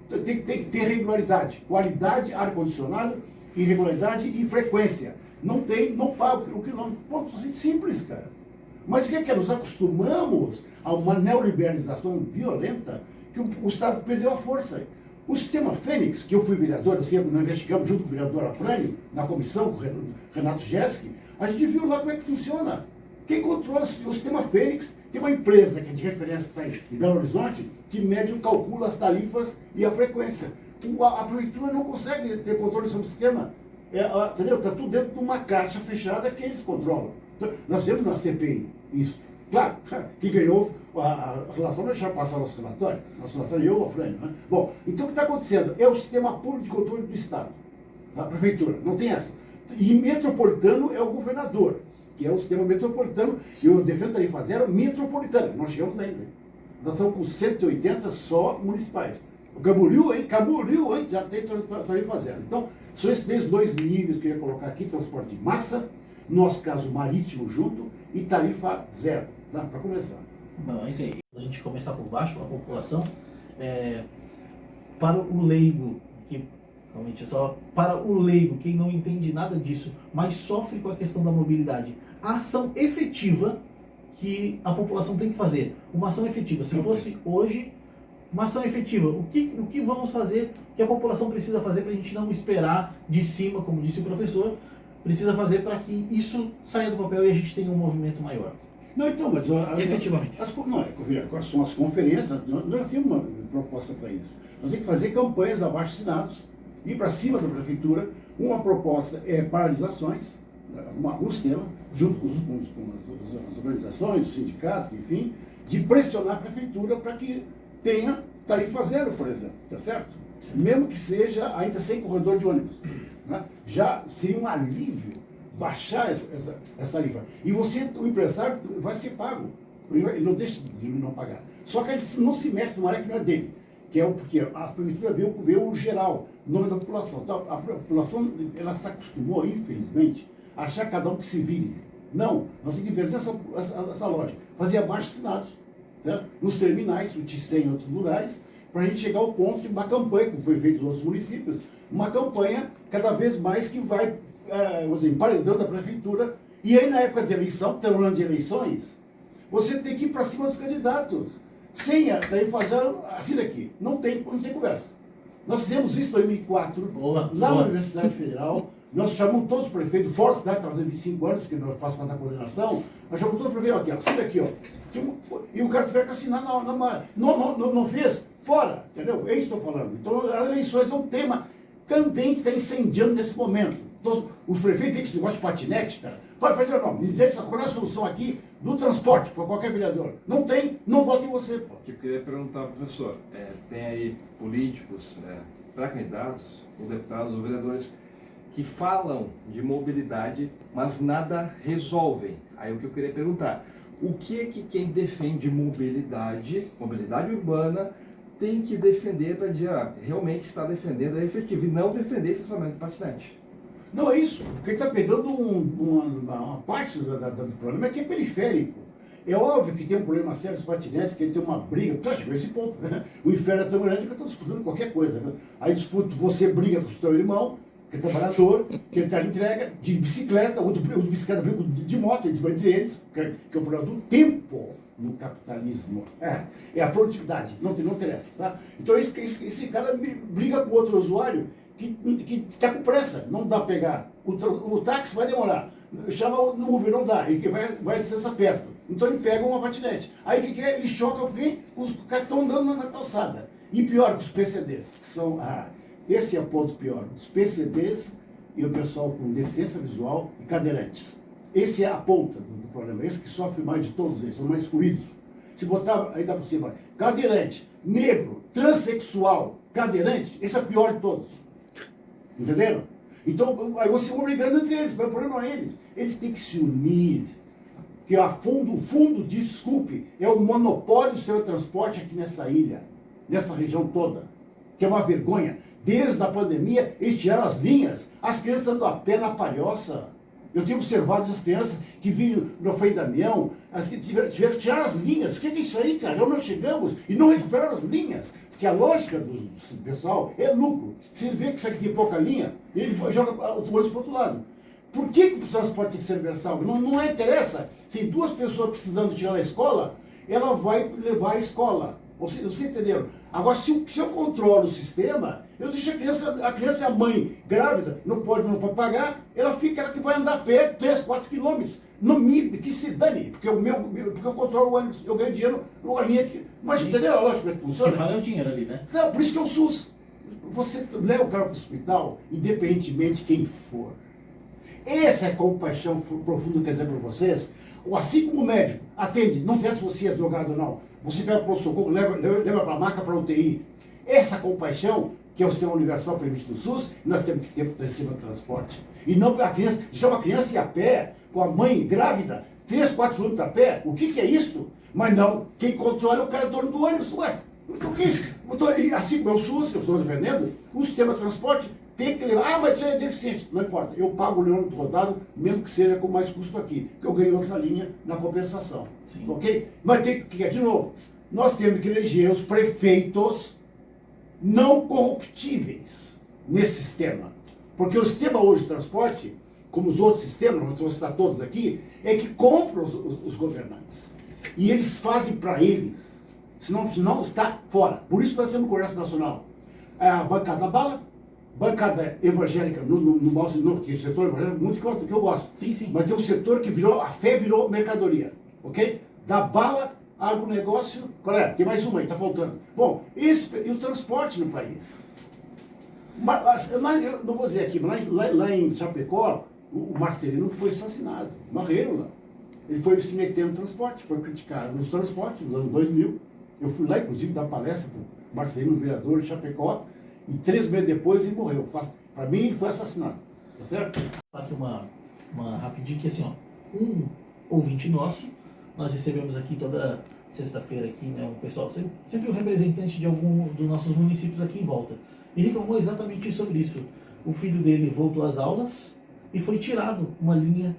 Então, tem que ter regularidade, qualidade, ar-condicionado, irregularidade e frequência. Não tem, não paga o quilômetro. Ponto, assim, simples, cara. Mas o que é? Nos acostumamos a uma neoliberalização violenta que o Estado perdeu a força. O sistema Fênix, que eu fui vereador, nós investigamos junto com o vereador Afrânio, na comissão, com o Renato Jeski, a gente viu lá como é que funciona. Quem controla o sistema Fênix tem uma empresa que é de referência que está em Belo Horizonte, que mede e calcula as tarifas e a frequência. A prefeitura não consegue ter controle sobre o sistema. Entendeu? Está tudo dentro de uma caixa fechada que eles controlam. Então, nós temos na CPI isso. Claro, quem ganhou a relatório não deixaram passar nosso relatório. Nosso relatório eu, a Fran, né? Bom, então o que está acontecendo? É o sistema público de controle do Estado. A prefeitura, não tem essa. E metropolitano é o governador, que é o sistema metropolitano. E eu defendo tarifa zero metropolitana. Nós chegamos ainda. Nós estamos com 180 só municipais. O Camboriú, hein? Já tem tarifa zero. Então, são esses dois níveis que eu ia colocar aqui: transporte de massa, nosso caso marítimo junto, e tarifa zero. Tá? Para começar. Não, isso aí. A gente começar por baixo, a população, para o leigo, que realmente para o leigo, quem não entende nada disso, mas sofre com a questão da mobilidade, a ação efetiva que a população tem que fazer, uma ação efetiva. Se fosse hoje, uma ação efetiva, o que vamos fazer, o que a população precisa fazer para a gente não esperar de cima, como disse o professor, precisa fazer para que isso saia do papel e a gente tenha um movimento maior. Não, então, mas efetivamente. Quais são as conferências? Nós temos uma proposta para isso. Nós temos que fazer campanhas abaixo-assinados, ir para cima da prefeitura. Uma proposta é paralisações, alguns temas, junto com as organizações, os sindicatos, enfim, de pressionar a prefeitura para que tenha tarifa zero, por exemplo, tá certo? Sim. Mesmo que seja ainda sem corredor de ônibus. Né? Já seria um alívio baixar essa tarifa. E o empresário vai ser pago. Ele não deixa de não pagar. Só que ele não se mete numa área que não é dele. Que é porque a prefeitura vê o geral, o nome da população. Então, a população ela se acostumou, infelizmente, a achar cada um que se vire. Não, nós temos que inverter essa lógica. Fazer abaixo-assinados, certo? Nos terminais, no TIC em outros lugares, para a gente chegar ao ponto de uma campanha, como foi feito em outros municípios, uma campanha cada vez mais que vai emparedando a prefeitura. E aí, na época de eleição, tem um ano de eleições, você tem que ir para cima dos candidatos. Sem daí fazer assim daqui. Não tem conversa. Nós fizemos isso em 2004, Boa, lá boa. na Universidade Federal. Nós chamamos todos os prefeitos, fora da cidade, está fazendo 25 anos que nós faço parte da coordenação, nós chamamos todos os prefeitos aqui, ó, assina aqui, ó. E o cara tiver que assinar não fez, fora, entendeu? É isso que eu estou falando. Então, as eleições é um tema candente, está incendiando nesse momento. Então, os prefeitos têm esse negócio de patinete, cara. Pode não, me dizer qual é a solução aqui do transporte, para qualquer vereador. Não tem, não vote em você, pô. Eu queria perguntar, professor, tem aí políticos, pré-candidatos, ou deputados, ou vereadores, que falam de mobilidade, mas nada resolvem. Aí o que eu queria perguntar, o que é que quem defende mobilidade urbana, tem que defender para dizer, realmente está defendendo, é efetivo, e não defender esse estacionamento de patinete? Não é isso, porque ele está pegando uma parte do problema que é periférico. É óbvio que tem um problema sério dos patinetes, que ele tem uma briga, porque chegou a esse ponto, né? O inferno é tão grande que eu estou disputando qualquer coisa, né? Aí você briga com o seu irmão, que é trabalhador, que está entrega de bicicleta, outro de bicicleta briga de moto, entre eles, que é o problema do tempo no capitalismo. É a produtividade, não interessa, tá? Então esse cara briga com outro usuário que está com pressa, não dá para pegar. O táxi vai demorar, chama o Uber, não dá, e que vai distância perto. Então ele pega uma patinete. Aí o que é? Ele choca com os caras que estão andando na calçada. E pior que os PCDs, que são... esse é o ponto pior. Os PCDs e o pessoal com deficiência visual e cadeirantes. Esse é a ponta do problema. Esse que sofre mais de todos eles, são mais excluídos. Se botar, aí dá por cima, cadeirante, negro, transexual, cadeirante, esse é o pior de todos. Entenderam? Então, aí você vai brigando entre eles, mas o problema não é eles. Eles têm que se unir. Que o fundo, desculpe, é o monopólio do seu transporte aqui nessa ilha, nessa região toda, que é uma vergonha. Desde a pandemia, eles tiraram as linhas, as crianças andam a pé na palhoça. Eu tenho observado as crianças que vinham no Frei Damião, as que tiveram que tirar as linhas. O que é isso aí, cara? Nós chegamos e não recuperaram as linhas. Que a lógica do pessoal é lucro. Se ele vê que isso aqui tem pouca linha, ele joga o ônibus para o outro lado. Por que o transporte tem que ser universal? Não interessa. Se tem duas pessoas precisando tirar a escola, ela vai levar a escola. Vocês entenderam? Agora, se eu controlo o sistema, eu deixo a criança e a mãe grávida, não pode pagar, ela que vai andar a pé 3, 4 quilômetros. Que se dane, porque eu controlo o ônibus, eu ganho dinheiro numa linha aqui. Mas entendeu a lógica como é que funciona? Quem fala é o dinheiro ali, né? Não, por isso que é o SUS. Você leva o cara para o hospital, independentemente de quem for. Essa é a compaixão profunda que quer dizer para vocês. Assim como o médico atende, não interessa se você é drogado ou não. Você pega para o socorro, leva para a maca, para a UTI. Essa compaixão, que é o sistema universal permitido do SUS, nós temos que ter para o sistema de transporte. E não a criança, deixar uma criança ir a pé, com a mãe grávida, 3, 4 quilômetros a pé, o que é isso? Mas não, quem controla é o cara dono do ônibus. Ué, o que é isso? Assim como é o SUS, eu estou defendendo, o sistema de transporte tem que levar. Mas você é deficiente. Não importa, eu pago o ônibus rodado, mesmo que seja com mais custo aqui, porque eu ganho outra linha na compensação. Sim. Ok? Mas tem que, de novo, nós temos que eleger os prefeitos não corruptíveis nesse sistema. Porque o sistema hoje de transporte, como os outros sistemas, não vou citar todos aqui, é que compram os governantes. E eles fazem para eles. Senão está fora. Por isso nós temos Congresso Nacional. A bancada bala, bancada evangélica, no setor evangélico, muito que eu gosto. Sim, sim. Mas tem um setor que a fé virou mercadoria. Ok? Da bala, agronegócio. Qual é? Tem mais uma aí, está faltando. Bom, e o transporte no país. Eu não vou dizer aqui, mas lá em Chapecó, o Marcelino foi assassinado. Morreram lá. Ele foi se meter no transporte, foi criticado no transporte, nos anos 2000. Eu fui lá, inclusive, dar palestra para o Marcelino, vereador de Chapecó, e 3 meses depois ele morreu. Para mim, ele foi assassinado. Tá certo? Aqui uma rapidinho, que assim, um ouvinte nosso, nós recebemos aqui toda sexta-feira aqui, né, um pessoal, sempre um representante de algum dos nossos municípios aqui em volta. E reclamou exatamente sobre isso. O filho dele voltou às aulas e foi tirado uma linha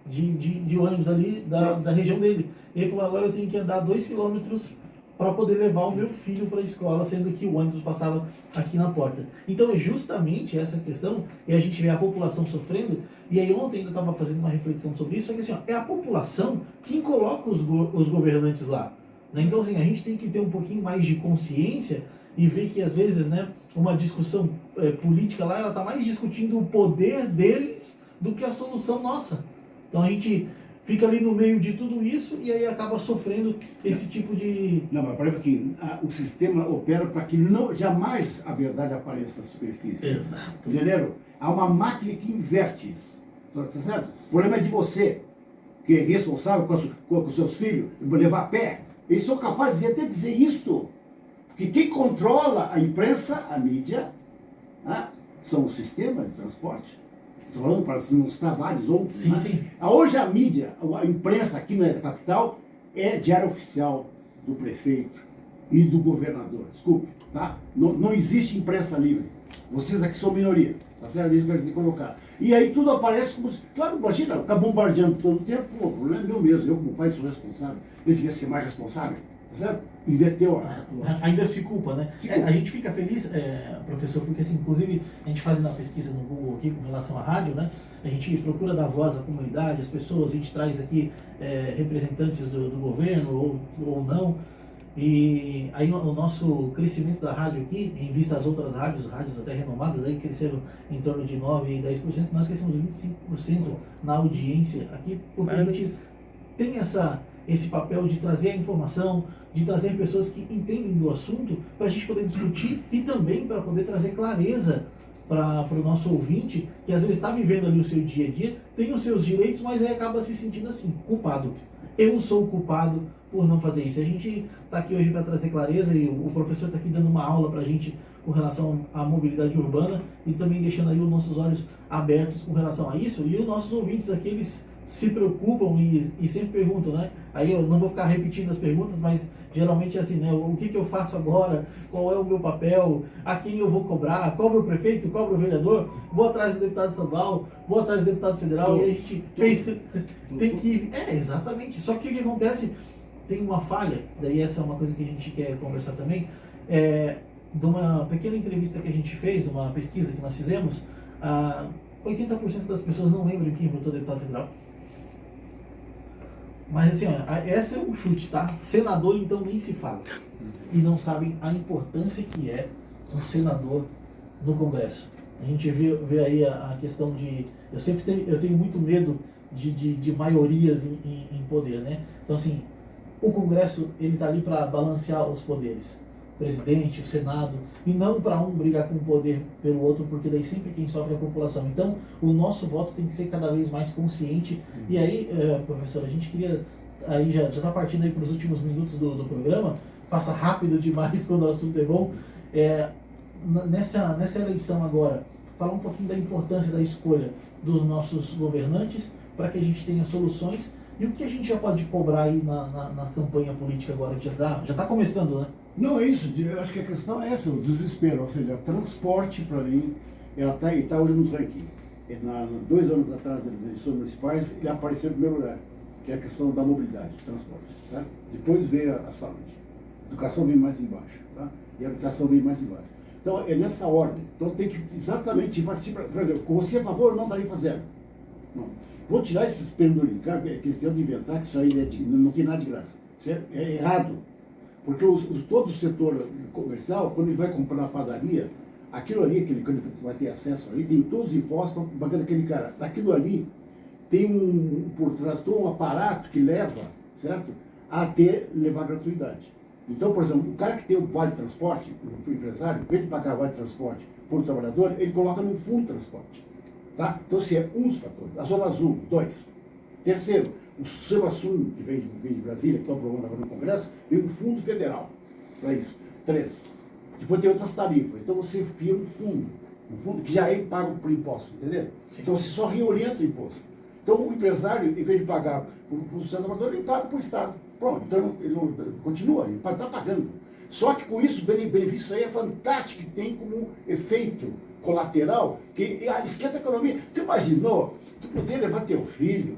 de ônibus ali da região dele. Ele falou, agora eu tenho que andar 2 quilômetros para poder levar o meu filho para a escola, sendo que o ônibus passava aqui na porta. Então é justamente essa questão, e a gente vê a população sofrendo, e aí ontem ainda estava fazendo uma reflexão sobre isso, é que assim, é a população quem coloca os governantes lá. Né? Então assim, a gente tem que ter um pouquinho mais de consciência e ver que às vezes, né, uma discussão política lá, ela está mais discutindo o poder deles do que a solução nossa. Então a gente fica ali no meio de tudo isso e aí acaba sofrendo esse tipo de... Não, mas parece que o sistema opera para que jamais a verdade apareça na superfície. Exato. Entenderam? Há uma máquina que inverte isso. Tá certo? O problema é de você, que é responsável com os seus filhos, levar a pé. Eles são capazes de até dizer isto. Porque quem controla a imprensa, a mídia, são os sistemas de transporte. Estou falando para não citar vários outros. Sim, sim. Hoje a mídia, a imprensa aqui na capital, é diário oficial do prefeito e do governador. Desculpe, tá? Não existe imprensa livre. Vocês aqui são minoria. Tá certo? Isso que eu quero colocar. E aí tudo aparece como... Claro, imagina, ficar bombardeando todo o tempo. Pô, o problema é meu mesmo. Eu, como pai, sou responsável. Eu devia ser mais responsável. Tá certo? Inverteu a... Ainda se culpa, né? A gente fica feliz, professor, porque assim, inclusive a gente faz na pesquisa no Google aqui com relação à rádio, né? A gente procura dar voz à comunidade, às pessoas, a gente traz aqui representantes do governo ou não. E aí o nosso crescimento da rádio aqui, em vista das outras rádios até renomadas, aí cresceram em torno de 9% e 10%, nós crescemos 25% na audiência aqui, porque a gente tem esse papel de trazer a informação, de trazer pessoas que entendem do assunto, para a gente poder discutir e também para poder trazer clareza para o nosso ouvinte, que às vezes está vivendo ali o seu dia a dia, tem os seus direitos, mas aí acaba se sentindo assim, culpado. Eu sou o culpado por não fazer isso. A gente está aqui hoje para trazer clareza e o professor está aqui dando uma aula para a gente com relação à mobilidade urbana e também deixando aí os nossos olhos abertos com relação a isso. E os nossos ouvintes aqui, eles se preocupam e sempre perguntam, né? Aí eu não vou ficar repetindo as perguntas, mas geralmente é assim, né? O que eu faço agora? Qual é o meu papel? A quem eu vou cobrar? Cobro o prefeito? Cobro o vereador? Vou atrás do deputado estadual? Vou atrás do deputado federal? E a gente tem que... exatamente. Só que o que acontece? Tem uma falha, daí essa é uma coisa que a gente quer conversar também, de uma pequena entrevista que a gente fez, de uma pesquisa que nós fizemos, 80% das pessoas não lembram quem votou deputado federal. Mas assim, esse é um chute, tá? Senador, então, nem se fala. E não sabem a importância que é um senador no Congresso. A gente vê aí a questão de... Eu tenho muito medo de maiorias em poder, né? Então, assim, o Congresso, ele tá ali para balancear os poderes. O presidente, o Senado, e não para um brigar com o poder pelo outro, porque daí sempre quem sofre é a população. Então, o nosso voto tem que ser cada vez mais consciente. E aí, professor, a gente queria, aí já está partindo aí para os últimos minutos do programa, passa rápido demais quando o assunto é bom. Nessa eleição agora, falar um pouquinho da importância da escolha dos nossos governantes para que a gente tenha soluções. E o que a gente já pode cobrar aí na campanha política agora, que já está começando, né? Não, é isso. Eu acho que a questão é essa, o desespero. Ou seja, transporte, para mim, ela está hoje no ranking. 2 anos atrás das eleições municipais, ele apareceu em primeiro lugar, que é a questão da mobilidade, transporte. Certo? Depois veio a saúde. A educação vem mais embaixo. Tá? E a habitação vem mais embaixo. Então, é nessa ordem. Então, tem que exatamente partir para... Por exemplo, você é a favor ou não tarifa zero? Não. Vou tirar esses penduricários, que eles tentam inventar que isso aí não tem nada de graça. Isso é errado. Porque todo o setor comercial, quando ele vai comprar na padaria, aquilo ali, quando ele vai ter acesso ali, tem todos os impostos pagando aquele cara. Daquilo ali tem por trás todo um aparato que leva, certo? Até levar gratuidade. Então, por exemplo, o cara que tem o vale transporte, o empresário, em vez de pagar o vale transporte por trabalhador, ele coloca num fundo de transporte. Tá? Então, esse é um dos fatores. A Zona Azul, 2. Terceiro, o SEMASUM, que vem de Brasília, que estão aprovando agora no Congresso, vem um fundo federal para isso. 3. Depois tem outras tarifas. Então, você cria um fundo que já é pago por imposto, entendeu? Sim. Então, você só reorienta o imposto. Então, o empresário, em vez de pagar para o trabalhador, ele paga para o Estado. Pronto, então ele não continua, ele está pagando. Só que com isso, o benefício aí é fantástico, que tem como efeito colateral, que esquenta a economia. Tu imaginou, tu poder levar teu filho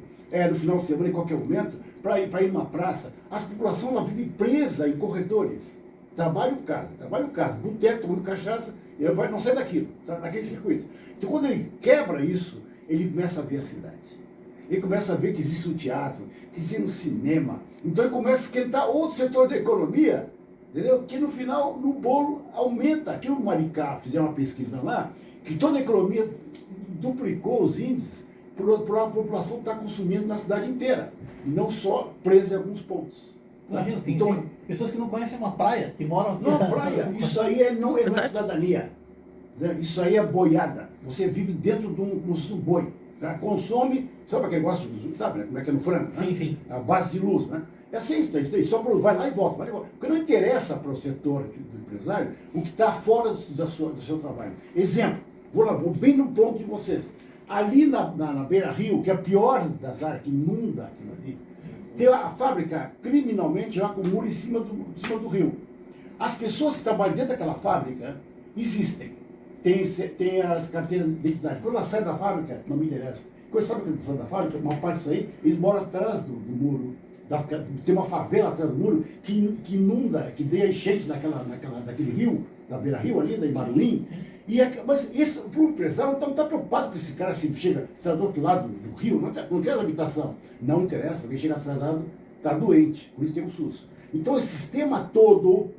no final de semana, em qualquer momento, para ir numa praça, a população lá vive presa em corredores. Trabalho casa, boteco, tomando cachaça, ele não sai daquilo, tá naquele circuito. Então quando ele quebra isso, ele começa a ver a cidade. Ele começa a ver que existe um teatro, que existe um cinema. Então ele começa a esquentar outro setor da economia, entendeu? Que no final, no bolo, aumenta. Aqui o Maricá fizeram uma pesquisa lá, que toda a economia duplicou os índices por a população que está consumindo na cidade inteira, e não só presa em alguns pontos. Imagina, tem Então, pessoas que não conhecem uma praia, que moram aqui. não, praia, isso aí não é cidadania. Isso aí é boiada. Você vive dentro de um boi. Tá? Consome, sabe aquele negócio, sabe como é que é no frango? Sim, né? sim. A base de luz, né? É assim, isso daí, só vai lá e volta, vai lá e volta. Porque não interessa para o setor do empresário o que está fora do seu trabalho. Exemplo, vou bem no ponto de vocês. Ali na Beira-Rio, que é a pior das áreas, que inunda aquilo ali, tem a fábrica criminalmente já com o muro em cima do rio. As pessoas que trabalham dentro daquela fábrica existem. Tem as carteiras de identidade. Quando ela sai da fábrica, não me interessa. Quando sabe que eles saem da fábrica, uma parte disso aí, eles moram atrás do muro. Tem uma favela atrás do muro que inunda, que dê enchente daquele rio, da Beira-Rio ali, da Ibaruim. Mas para o empresário não está preocupado com esse cara se chega, está do outro lado do rio, não quer habitação. Não interessa, alguém chega atrasado, está doente, por isso tem o SUS. Então esse sistema todo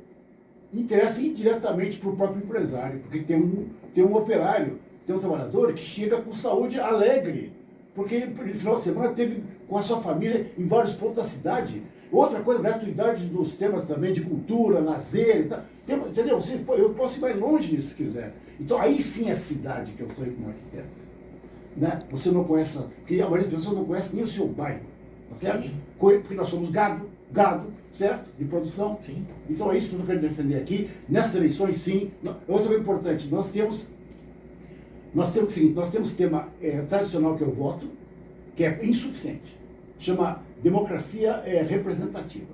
interessa indiretamente para o próprio empresário, porque tem um operário, tem um trabalhador que chega com saúde alegre, porque no final de semana teve com a sua família em vários pontos da cidade. Outra coisa, gratuidade dos temas também de cultura, lazer, tá? Entendeu? Eu posso ir mais longe nisso se quiser. Então aí sim é cidade que eu sou como arquiteto. Né? Você não conhece, porque a maioria das pessoas não conhece nem o seu bairro, tá certo? Sim. Porque nós somos gado, certo? De produção. Sim. Então é isso que eu quero defender aqui. Nessas eleições, sim. Outra coisa importante, nós temos o seguinte, nós temos tema tradicional que é o voto, que é insuficiente. Chama democracia representativa.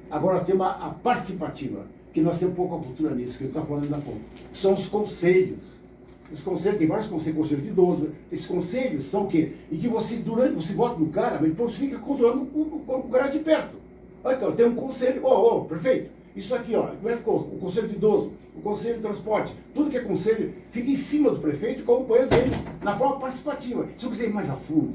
Agora nós temos a participativa, que nós temos pouca cultura nisso, que eu estava falando ainda há pouco. São os conselhos. Os conselhos, tem vários conselhos, conselho de idoso. Esses conselhos são o quê? E que você vota no cara, mas depois você fica controlando o cara de perto. Olha aqui, ó, tem um conselho, perfeito. Isso aqui, ó, como é que ficou? O conselho de idoso, o conselho de transporte, tudo que é conselho fica em cima do prefeito com o apoio dele, na forma participativa. Se eu quiser ir mais a fundo,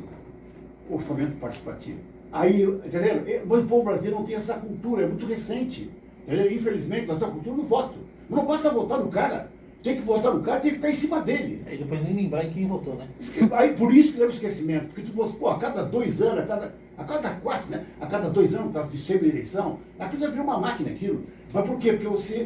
orçamento participativo. Aí, entendeu? Mas o povo brasileiro não tem essa cultura, é muito recente. Entendeu? Infelizmente, nós temos a cultura do voto. Não basta votar no cara. Tem que votar no cara, tem que ficar em cima dele. E depois nem lembrar em quem votou, né? Aí, por isso que leva o esquecimento. Porque tu fosse, a cada 2 anos, a cada 4, né? A cada 2 anos tá sempre eleição, aquilo já virou uma máquina aquilo. Mas por quê? Porque você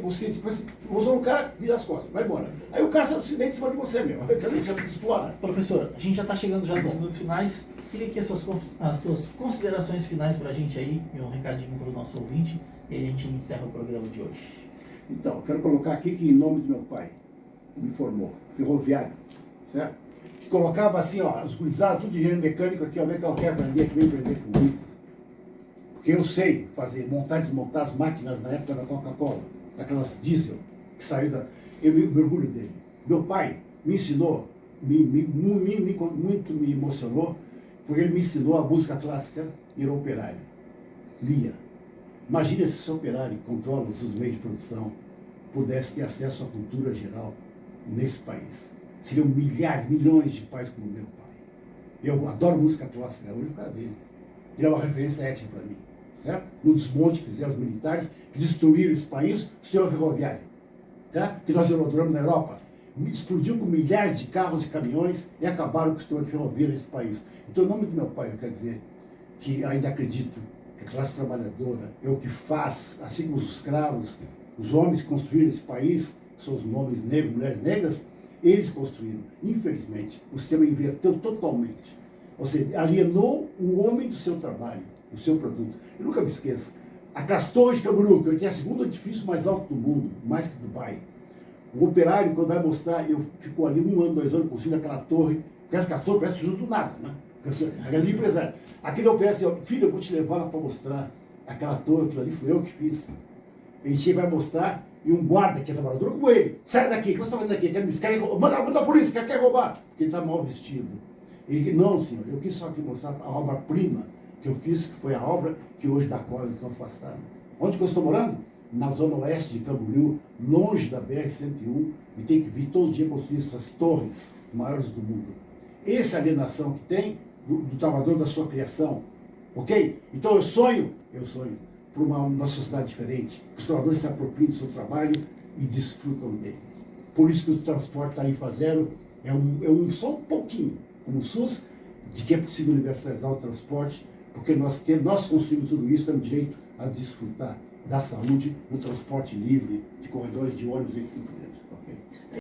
votou no cara, vira as costas, vai embora. Aí o cara se deita em cima de você, meu. Cadê você explora? Professor, a gente já está chegando já nos minutos finais. Queria que as suas considerações finais para a gente aí, um recadinho para o nosso ouvinte, e a gente encerra o programa de hoje. Então, eu quero colocar aqui que em nome do meu pai, me formou, ferroviário, certo? Que colocava assim, ó, os gurizados, tudo de engenheiro mecânico aqui, ó, vem que eu quero aprender, que vem aprender comigo. Porque eu sei fazer, montar e desmontar as máquinas na época da Coca-Cola, daquelas diesel, que saiu da... Eu me orgulho dele. Meu pai me ensinou, muito me emocionou, porque ele me ensinou a música clássica e era operário. Lia. Imagina se esse operário que controla os seus meios de produção pudesse ter acesso à cultura geral nesse país. Seriam milhares, milhões de pais como meu pai. Eu adoro música clássica, hoje por causa dele. Ele é uma referência ética para mim, certo? No desmonte que fizeram os militares, que destruíram esse país, o sistema ferroviário, tá? Que nós aerodromos na Europa, explodiu com milhares de carros e caminhões e acabaram com o sistema ferroviário nesse país. Então, em nome do meu pai, eu quero dizer que ainda acredito que a classe trabalhadora é o que faz, assim como os escravos, os homens que construíram esse país, que são os homens negros, mulheres negras, eles construíram. Infelizmente, o sistema inverteu totalmente. Ou seja, alienou o homem do seu trabalho, do seu produto. Eu nunca me esqueço. A Castor de Camboriú, que é o segundo edifício mais alto do mundo, mais que Dubai. O operário, quando vai mostrar, ficou ali 1 ano, 2 anos construindo aquela torre, porque aquela torre parece que do nada, né? Aquele empresário. Aquele operário assim, ó, filho, eu vou te levar lá para mostrar aquela torre, aquilo ali foi eu que fiz. Ele chega e vai mostrar, e um guarda que é trabalhador como ele, sai daqui, o que você está fazendo aqui? Manda a polícia, quer roubar, porque ele está mal vestido. Ele disse, não, senhor, eu quis só aqui mostrar a obra-prima que eu fiz, que foi a obra que hoje da qual eu estou afastado. Onde que eu estou morando? Na zona oeste de Camboriú, longe da BR-101, e tem que vir todo dia construir essas torres maiores do mundo. Essa é a alienação que tem do trabalhador da sua criação, ok? Então eu sonho para uma sociedade diferente. Os trabalhadores se apropriam do seu trabalho e desfrutam dele. Por isso que o transporte tarifa zero só um pouquinho, como o SUS, de que é possível universalizar o transporte, porque nós construímos tudo isso, temos direito a desfrutar da saúde, do transporte livre, de corredores de ônibus e assim por diante. Okay?